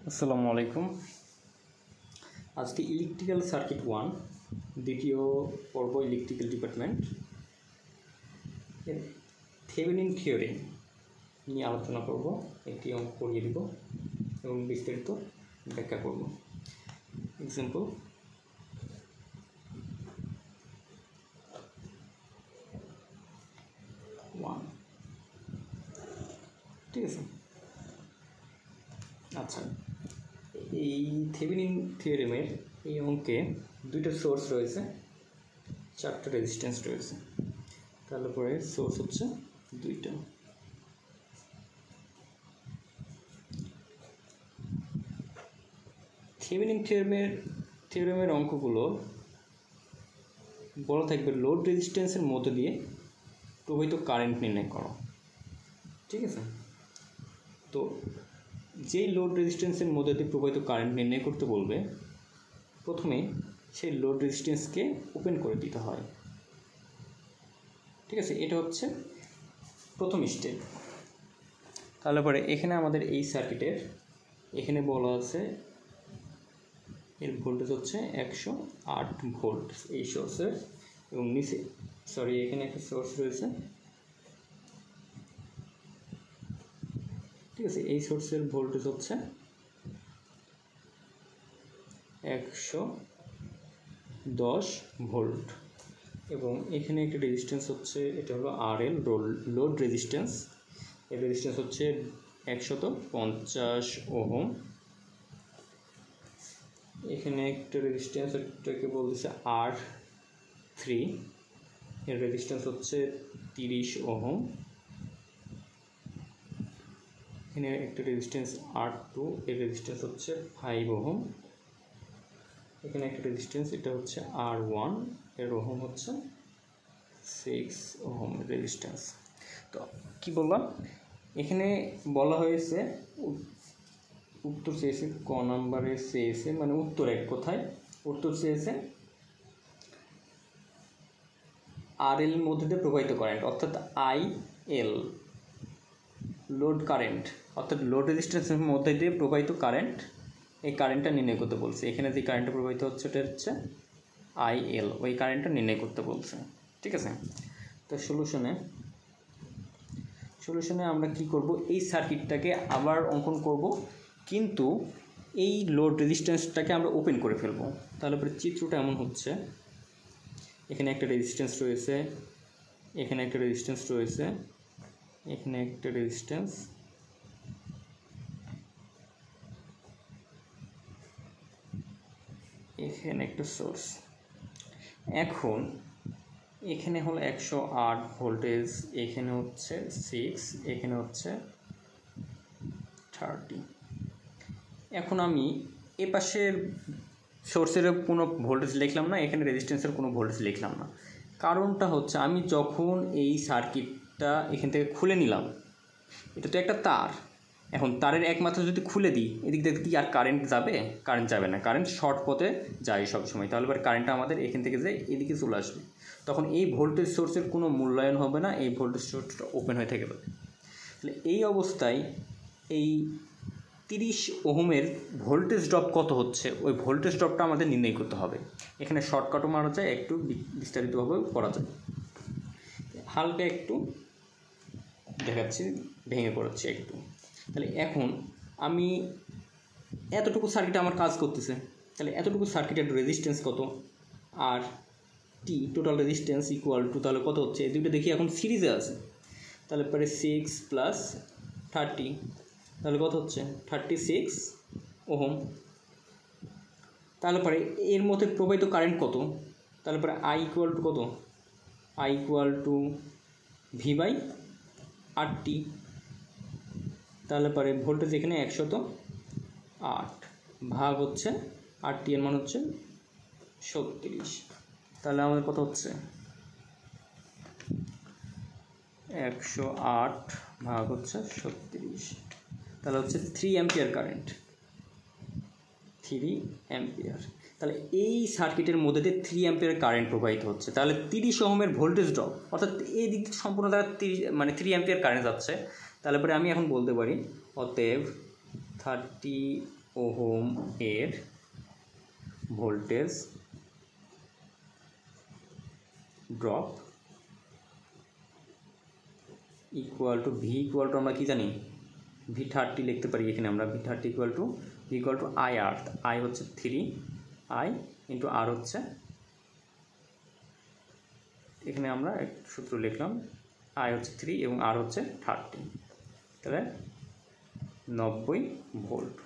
আসসালামু আলাইকুম। আজকে ইলেকট্রিক্যাল সার্কিট 1 দ্বিতীয় পর্ব ইলেকট্রিক্যাল ডিপার্টমেন্ট এর থেভেনিন থিওরি নিয়ে আলোচনা করব। একটি অঙ্ক করিয়ে দিব এবং বিস্তারিত ব্যাখ্যা করব। এক্সাম্পল, ঠিক আছে। আচ্ছা, এই থেভেনিন থিওরেমের এই অঙ্কে দুইটা সোর্স রয়েছে, চারটা রেজিস্ট্যান্স রয়েছে। তারপরে সোর্স হচ্ছে দুইটা। থেভেনিন থিওরেমের অঙ্কগুলো বলা থাকবে লোড রেজিস্ট্যান্সের মধ্যে দিয়ে প্রবাহিত কারেন্ট নির্ণয় করো, ঠিক আছে। তো যেই লোড রেজিস্ট্যান্সের মধ্যে দিয়ে প্রবাহিত কারেন্ট নির্ণয় করতে বলবে, প্রথমে সেই লোড রেজিস্ট্যান্সকে ওপেন করে দিতে হয়, ঠিক আছে। এটা হচ্ছে প্রথম স্টেপ। তারপরে এখানে আমাদের এই সার্কিটের এখানে বলা আছে এর ভোল্টেজ হচ্ছে 108 ভোল্ট এই সোর্সের, এবং নিচে এখানে একটা সোর্স রয়েছে, ঠিক আছে। এই সোর্সের ভোল্টেজ হচ্ছে 110 ভোল্ট, এবং এখানে একটা রেজিস্ট্যান্স হচ্ছে, এটা হলো RL লোড রেজিস্ট্যান্স। এর রেজিস্ট্যান্স হচ্ছে 150 ওহম। এখানে একটা রেজিস্ট্যান্স, এটাকে বলতেছে R3, এর রেজিস্ট্যান্স হচ্ছে 30 ওহম। এখানে একটা রেজিস্ট্যান্স R2, এর রেজিস্ট্যান্স হচ্ছে 5 ওহম। এখানে একটা রেজিস্ট্যান্স, এটা হচ্ছে R1, এর ওহম হচ্ছে 6 ওহম রেজিস্ট্যান্স। তো কি বললাম, এখানে বলা হয়েছে উত্তর চেয়েছে, ক নাম্বারে চেয়েছে, মানে উত্তর এক কথায় উত্তর চেয়েছে RL এর মধ্যে দিয়ে প্রবাহিত কারেন্ট, অর্থাৎ IL লোড কারেন্ট, অর্থাৎ লোড রেজিস্ট্যান্সের মধ্যে দিয়ে প্রবাহিত কারেন্ট, এই কারেন্টটা নির্ণয় করতে বলছে। এখানে যে কারেন্টটা প্রবাহিত হচ্ছে এটা হচ্ছে IL, ওই কারেন্টটা নির্ণয় করতে বলছে, ঠিক আছে। তো সলিউশনে আমরা কি করব, এই সার্কিটটাকে আবার অঙ্কন করব, কিন্তু এই লোড রেজিস্ট্যান্সটাকে আমরা ওপেন করে ফেলব। তাহলে চিত্রটা এমন হচ্ছে, এখানে একটা রেজিস্ট্যান্স রয়েছে, এখানে একটা রেজিস্ট্যান্স রয়েছে, এখানে একটা রেজিস্ট্যান্স, এখানে একটা সোর্স। এখন এখানে হলো 108 ভোল্টেজ, এখানে হচ্ছে 6, এখানে হচ্ছে 30। এখন আমি এ পাশের সোর্সের কোনো ভোল্টেজ লিখলাম না, এখানে রেজিস্ট্যান্সের কোনো ভোল্টেজ লিখলাম না। কারণটা হচ্ছে, আমি যখন এই সার্কিটটা এখান থেকে খুলে নিলাম, এটা তো একটা তার, এখন তারের একমাত্র যদি খুলে দিই, এদিক থেকে কি আর কারেন্ট যাবে? কারেন্ট যাবে না, কারেন্ট শর্ট পথে যায় সবসময়। তাহলে এবার কারেন্টটা আমাদের এখান থেকে যায় এদিকে চলে আসবে, তখন এই ভোল্টেজ সোর্সের কোনো মূল্যায়ন হবে না, এই ভোল্টেজ সোর্সটা ওপেন হয়ে থেকে যাবে। তাহলে এই অবস্থায় এই 30 ওহমের ভোল্টেজ ড্রপ কত হচ্ছে, ওই ভোল্টেজ ড্রপটা আমাদের নির্ণয় করতে হবে। এখানে শর্টকাটও মারা যায়, একটু বিস্তারিতভাবেও করা যায়। হালকা একটু দেখাচ্ছি, ভেঙে পড়াচ্ছি একটু। তাহলে এখন আমি এতটুকু সার্কিট আমার কাজ করতেছে, তাহলে এতটুকু সার্কিটের রেজিস্ট্যান্স কত, আর টি টোটাল রেজিস্ট্যান্স ইকুয়াল টু, তাহলে কত হচ্ছে, এই দুটো দেখি এখন সিরিজে আছে। তাহলে পরে 6 + 30, তাহলে কত হচ্ছে 36 ওহম। তাহলে পরে এর মধ্যে প্রবাহিত কারেন্ট কত, তাহলে পরে I ইকুয়াল টু কত, I ইকুয়াল টু V/RT। তাহলে পরে ভোল্টেজ এখানে 108 ভাগ হচ্ছে RT, এর মান হচ্ছে 36। তাহলে আমাদের কত হচ্ছে, 108 ভাগ হচ্ছে 36, তাহলে হচ্ছে 3 অ্যাম্পিয়ার কারেন্ট, 3 অ্যাম্পিয়ার। তাহলে এই সার্কিটের মধ্যে দিয়ে 3 অ্যাম্পিয়ার কারেন্ট প্রবাহিত হচ্ছে। তাহলে 30 ওহমের ভোল্টেজ ড্রপ, অর্থাৎ এই দিক সম্পূর্ণ দ্বারা 3 অ্যাম্পিয়ার কারেন্ট যাচ্ছে। তাহলে পরে আমি এখন বলতে পারি, অতএব 30 ওহম এর voltage drop equal to V equal to আমরা কী জানি V30 লিখতে পারি এখানে আমরা V30 equal to I R, I হচ্ছে 3 I ইন্টু আর হচ্ছে, এখানে আমরা এক সূত্র লিখলাম, আই হচ্ছে 3 এবং আর হচ্ছে 30, তাহলে 90 ভোল্ট।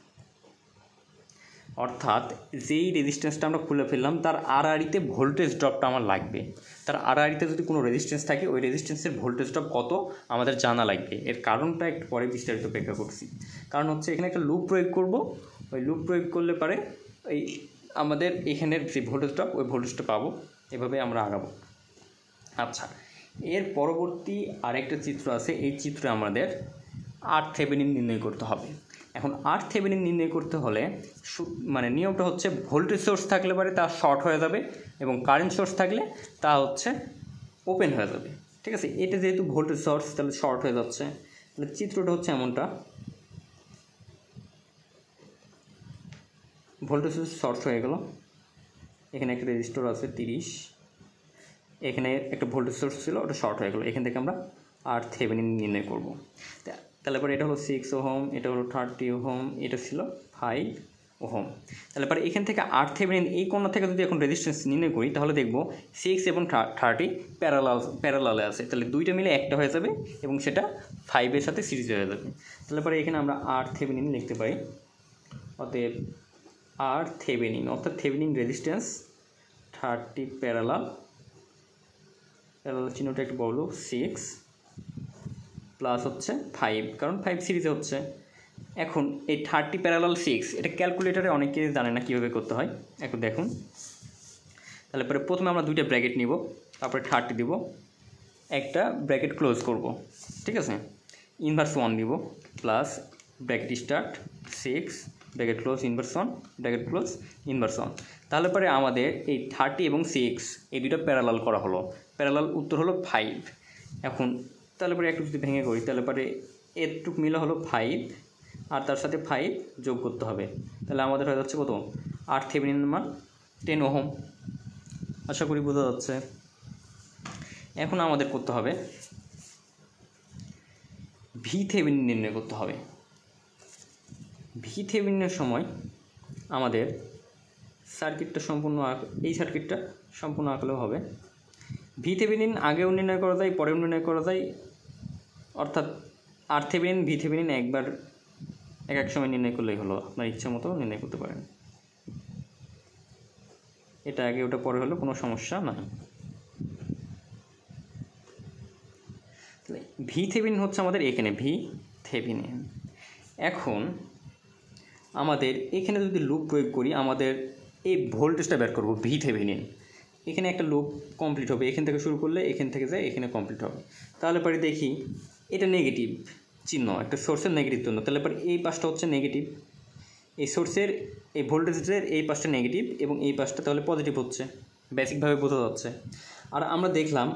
অর্থাৎ যেই রেজিস্ট্যান্সটা আমরা খুলে ফেললাম তার আড়াআড়িতে ভোল্টেজ ড্রপটা আমার লাগবে। তার আড়াআড়িতে যদি কোনো রেজিস্ট্যান্স থাকে ওই রেজিস্ট্যান্সের ভোল্টেজ ড্রপ কত আমাদের জানা লাগবে। এর কারণটা একটু পরে বিস্তারিত ব্যাখ্যা করছি। কারণ হচ্ছে এখানে একটা লুপ প্রয়োগ করব, ওই লুপ প্রয়োগ করলে পারে এই আমাদের এখানের যে ভোল্টেজ ড্রপ ওই ভোল্টেজটা পাবো, এভাবে আমরা আগাবো। আচ্ছা, এর পরবর্তী আরেকটা চিত্র আছে, এই চিত্রে আমাদের RThevenin নির্ণয় করতে হবে। এখন RThevenin নির্ণয় করতে হলে মানে নিয়মটা হচ্ছে ভোল্টেজ সোর্স থাকলে পরে তা শর্ট হয়ে যাবে এবং কারেন্ট সোর্স থাকলে তা হচ্ছে ওপেন হয়ে যাবে। ঠিক আছে, এটা যেহেতু ভোল্টেজ সোর্স তাহলে শর্ট হয়ে যাচ্ছে। তাহলে চিত্রটা হচ্ছে এমনটা, ভোল্টেজ সোর্স শর্ট হয়ে গেল, এখানে একটা রেজিস্টর আছে 30, এখানে একটা ভোল্টেজ সোর্স ছিল ওটা শর্ট হয়ে গেল, এখান থেকে আমরা RThevenin নির্ণয় করব। তাহলে পরে এটা হলো 6 ওহম, এটা হলো 30 ওহম, এটা ছিল 5 ওহম। তাহলে পরে এখান থেকে RThevenin এই কোণা থেকে যদি এখন রেজিস্ট্যান্স নির্ণয় করি তাহলে দেখব 6 এবং 30 প্যারালালে আছে, তাহলে দুইটা মিলে একটা হয়ে যাবে এবং সেটা 5-এর সাথে সিরিজ হয়ে যাবে। তাহলে পরে এখানে আমরা RThevenin লিখতে পারি, অতএব RThevenin অর্থাৎ থেভেনিন রেজিস্ট্যান্স 30 প্যারালাল চিহ্নটা একটু বলো 6 প্লাস হচ্ছে 5, কারণ 5 সিরিজে হচ্ছে। এখন এই 30 প্যারালাল 6 এটা ক্যালকুলেটারে অনেকে জানে না কীভাবে করতে হয়, এখন দেখুন। তাহলে পরে প্রথমে আমরা দুইটা ব্র্যাকেট নিব, তারপরে 30 দিব, একটা ব্র্যাকেট ক্লোজ করব, ঠিক আছে, ইনভার্স 1 দিব, plus bracket start 6 bracket close inverse 1 bracket close inverse 1। তাহলে পরে আমাদের এই 30 এবং 6 এই দুটো প্যারালাল করা হলো, প্যারালাল উত্তর হলো 5। এখন তাহলে পরে একটু যদি ভেঙে করি তাহলে পরে এরটুক মিলে হলো 5 আর তার সাথে 5 যোগ করতে হবে, তাহলে আমাদের হয়ে যাচ্ছে কত RThevenin মান 10 ওহম। আশা করি বোঝা যাচ্ছে। এখন আমাদের করতে হবে VThevenin নির্ণয় করতে হবে। VTheveninএর সময় আমাদের সার্কিটটা সম্পূর্ণ এই সার্কিটটা সম্পূর্ণ আঁকলেও হবে। VThevenin আগেও নির্ণয় করা যায়, পরেও নির্ণয় করা যায়, অর্থাৎ RThevenin VThevenin একবার এক সময় নির্ণয় করলেই হলো, আপনার ইচ্ছা মতো নির্ণয় করতে পারেন। এটা আগে ওটা পরে হলো কোনো সমস্যা নাই। তাহলে VThevenin হচ্ছে আমাদের এখানে VThevenin। এখন আমাদের এখানে যদি লুপ প্রয়োগ করি আমাদের এই ভোল্টেজটা বের করব VThevenin। এখানে একটা লুপ কমপ্লিট হবে, এখান থেকে শুরু করলে এখান থেকে যায় এখানে কমপ্লিট হবে। তাহলে পরে দেখি এটা নেগেটিভ চিহ্ন, একটা সোর্সের নেগেটিভ চিহ্ন, তাহলে পরে এই পাশটা হচ্ছে নেগেটিভ, এই সোর্সের এই ভোল্টেজের এই পাশটা নেগেটিভ এবং এই পাশটা তাহলে পজিটিভ হচ্ছে, বেসিকভাবে বোঝা যাচ্ছে। আর আমরা দেখলাম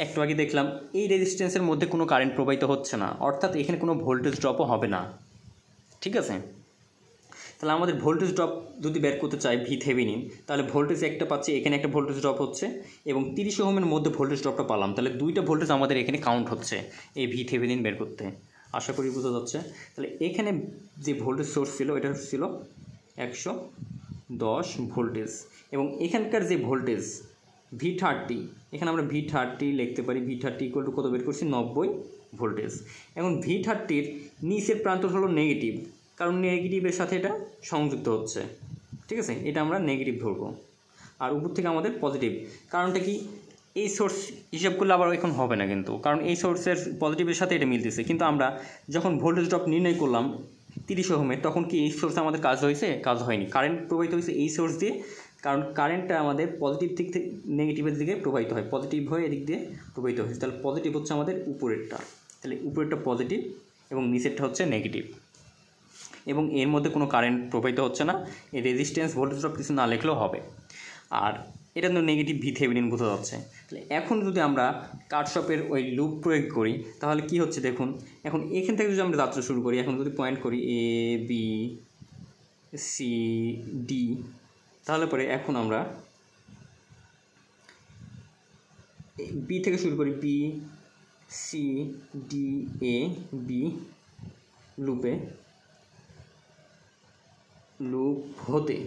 একটু আগে দেখলাম এই রেজিস্ট্যান্সের মধ্যে কোনো কারেন্ট প্রবাহিত হচ্ছে না, অর্থাৎ এখানে কোনো ভোল্টেজ ড্রপও হবে না। ঠিক আছে, তাহলে আমাদের ভোল্টেজ ড্রপ যদি বের করতে চাই VThevenin, তাহলে ভোল্টেজ একটা পাচ্ছি, এখানে একটা ভোল্টেজ ড্রপ হচ্ছে এবং 30 ওহমের মধ্যে ভোল্টেজ ড্রপটা পেলাম, তাহলে দুইটা ভোল্টেজ আমাদের এখানে কাউন্ট হচ্ছে এই VThevenin বের করতে। আশা করি বোঝা যাচ্ছে। তাহলে এখানে যে ভোল্টেজ সোর্স ছিল এটা ছিল 110 ভোল্টেজ এবং এখানকার যে ভোল্টেজ V30, এখানে আমরা V30 লিখতে পারি, V30 ইকুয়াল টু কত বের করছি 90 ভোল্টেজ। এখন V30-র নিচের প্রান্ত হলো নেগেটিভ, কারণ নেগেটিভের সাথে এটা সংযুক্ত হচ্ছে, ঠিক আছে, এটা আমরা নেগেটিভ ধরবো। আর উপর থেকে আমাদের পজিটিভ, কারণটা কি এই সোর্স হিসাব করলে আবার এখন হবে না কিন্তু, কারণ এই সোর্সের পজিটিভের সাথে এটা মিলতেছে। কিন্তু আমরা যখন ভোল্টেজ ড্রপ নির্ণয় করলাম 30 ওহমের, তখন কি এই সোর্সে আমাদের কাজ হয়েছে? কাজ হয়নি, কারেন্ট প্রবাহিত হয়েছে এই সোর্স দিয়ে, কারণ কারেন্টটা আমাদের পজিটিভ দিক থেকে নেগেটিভের দিকে প্রবাহিত হয়, পজিটিভ হয়ে এদিক দিয়ে প্রবাহিত হয়েছে। তাহলে পজিটিভ হচ্ছে আমাদের উপরেরটা, তাহলে উপরেরটা পজিটিভ এবং নিচেরটা হচ্ছে নেগেটিভ এবং এর মধ্যে কোনো কারেন্ট প্রবাহিত হচ্ছে না। এই রেজিস্ট্যান্স ভোল্টেজ ড্রপ কিছু না লিখলেও হবে। আর এটা তো নেগেটিভ VThevenin বোঝা যাচ্ছে। তাহলে এখন যদি আমরা কার্শফের ওই লুপ প্রয়োগ করি তাহলে কি হচ্ছে দেখুন। এখন এখান থেকে যদি আমরা যাত্রা শুরু করি, এখন যদি পয়েন্ট করি A B সি ডি। তাহলে পরে এখন আমরা বি থেকে শুরু করি, B C D A B লুপে লুপ হতে,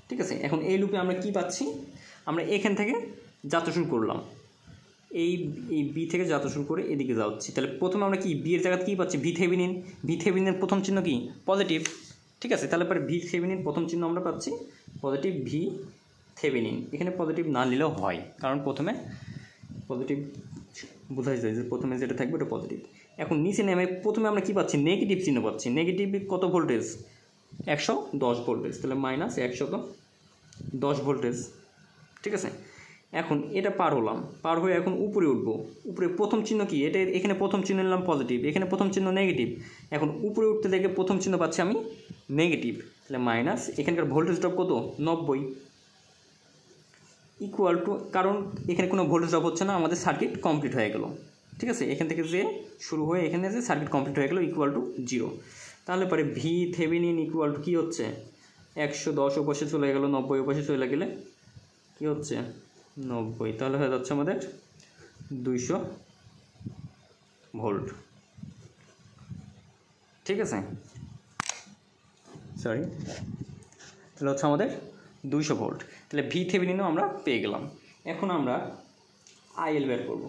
ঠিক আছে। এখন এই লুপে আমরা কি পাচ্ছি, আমরা এখান থেকে যাত্রা শুরু করলাম, এই বি থেকে যাত্রা শুরু করে এদিকে যাচ্ছি। তাহলে প্রথমে আমরা কি বি এর জায়গাতে কী পাচ্ছি, ভি থেভেনিন। ভি থেভেনিনের প্রথম চিহ্ন কি, পজিটিভ, ঠিক আছে। তাহলে পরে ভি থেভেনিন প্রথম চিহ্ন আমরা পাচ্ছি পজিটিভ ভি থেভেনিন। এখানে পজিটিভ না নিলেও হয়, কারণ প্রথমে পজিটিভ বোঝাই যায় যে প্রথমে যেটা থাকবে ওটা পজিটিভ। এখন নিচে নেমে প্রথমে আমরা কী পাচ্ছি, নেগেটিভ চিহ্ন পাচ্ছি। নেগেটিভ কত ভোল্টেজ, 110 ভোল্টেজ, তাহলে মাইনাস 110 ভোল্টেজ, ঠিক আছে। এখন এটা পার হলাম, পার হয়ে এখন উপরে উঠবো। উপরে প্রথম চিহ্ন কি, এটা এখানে প্রথম চিহ্ন নিলাম পজিটিভ, এখানে প্রথম চিহ্ন নেগেটিভ। এখন উপরে উঠতে দেখে প্রথম চিহ্ন পাচ্ছি আমি নেগেটিভ, তাহলে মাইনাস এখানকার ভোল্টেজ ড্রপ কত, 90 ইকুয়াল টু, কারণ এখানে কোনো ভোল্টেজ ড্রপ হচ্ছে না, আমাদের সার্কিট কমপ্লিট হয়ে গেল, ঠিক আছে। এখান থেকে যে শুরু হয়ে এখানে যে সার্কিট কমপ্লিট হয়ে গেল ইকুয়াল টু 0। তাহলে পরে ভি থেভেনিন ইকুয়াল টু কী হচ্ছে, 110 ওপাশে চলে গেল, 90 ওপাশে চলে গেলে কী হচ্ছে 90, তাহলে হয়ে যাচ্ছে আমাদের 200 ভোল্ট, ঠিক আছে। সরি, তাহলে হচ্ছে আমাদের 200 ভোল্ট। তাহলে ভি থেভেনিনও আমরা পেয়ে গেলাম। এখন আমরা আইএল বের করব।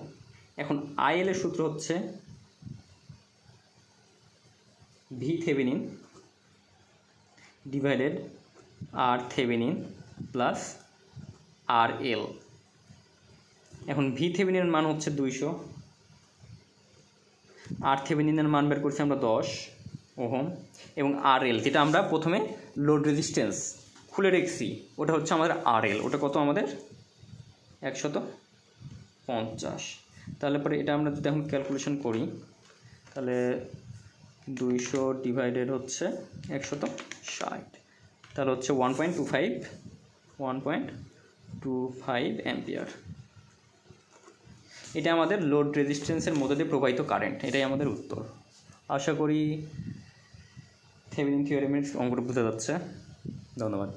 এখন আইএল এর সূত্র হচ্ছে V Thevenin divided R Thevenin plus R L. এখন ভি থেভেনিনের মান হচ্ছে 200, আর থেভেনিনের মান বের করছি আমরা 10 ওহম, এবং আর এল যেটা আমরা প্রথমে লোড রেজিস্ট্যান্স খুলে রেখেছি ওটা হচ্ছে আমাদের আর এল, ওটা কত আমাদের 150। তাহলে পরে এটা আমরা যদি এখন ক্যালকুলেশন করি, তাহলে 200 ডিভাইডেড হচ্ছে 160, তাহলে হচ্ছে 1.25 অ্যাম্পিয়ার। এটা আমাদের লোড রেজিস্ট্যান্সের মধ্যে দিয়ে প্রবাহিত কারেন্ট, এটাই আমাদের উত্তর। আশা করি থেভেনিন থিওরেমের অঙ্কটা বোঝা যাচ্ছে। ধন্যবাদ।